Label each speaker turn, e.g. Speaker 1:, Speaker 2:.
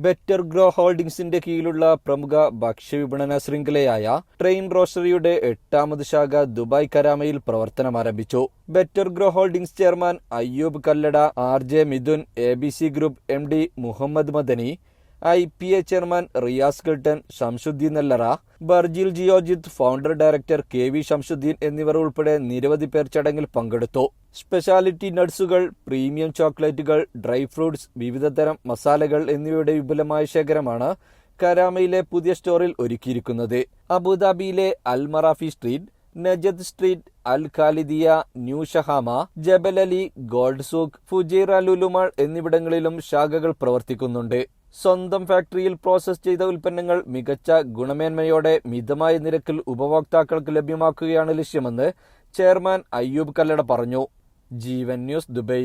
Speaker 1: Better grow ഹോൾഡിംഗ്സിന്റെ കീഴിലുള്ള പ്രമുഖ ഭക്ഷ്യവിപണന ശൃംഖലയായ train റോസ്റ്ററിയുടെ 8ാമത് ശാഖ ദുബായ് കരാമയിൽ പ്രവർത്തനമാരംഭിച്ചു. Better grow holdings chairman Ayyub Kallada, RJ. Mithun, ABC group MD Muhammad Madani, IPA chairman Riyas Kilton, Shamsuddin Nellara, Burjeel Geojit, founder director KV Shamsuddin എന്നിവർ ഉൾപ്പെടെ നിരവധി പേർ ചടങ്ങിൽ പങ്കെടുത്തു. സ്പെഷ്യാലിറ്റി നട്ട്സുകൾ, പ്രീമിയം ചോക്ലേറ്റുകൾ, ഡ്രൈ ഫ്രൂട്ട്സ്, വിവിധതരം മസാലകൾ എന്നിവയുടെ വിപുലമായ ശേഖരമാണ് കരാമയിലെ പുതിയ സ്റ്റോറിൽ ഒരുക്കിയിരിക്കുന്നത്. അബുദാബിയിലെ Al Marafi Street, Najda Street, Al Khalidiya, New Shahama, Jebel Ali, Gold Souk, Fujairah Lulu Mall എന്നിവിടങ്ങളിലും ശാഖകൾ പ്രവർത്തിക്കുന്നുണ്ട്. സ്വന്തം ഫാക്ടറിയിൽ പ്രോസസ് ചെയ്ത ഉൽപ്പന്നങ്ങൾ മികച്ച ഗുണമേന്മയോടെ മിതമായ നിരക്കിൽ ഉപഭോക്താക്കൾക്ക് ലഭ്യമാക്കുകയാണ് ലക്ഷ്യമെന്ന് ചെയർമാൻ അയ്യൂബ് കല്ലട പറഞ്ഞു. ജീവൻ ന്യൂസ്, ദുബൈ.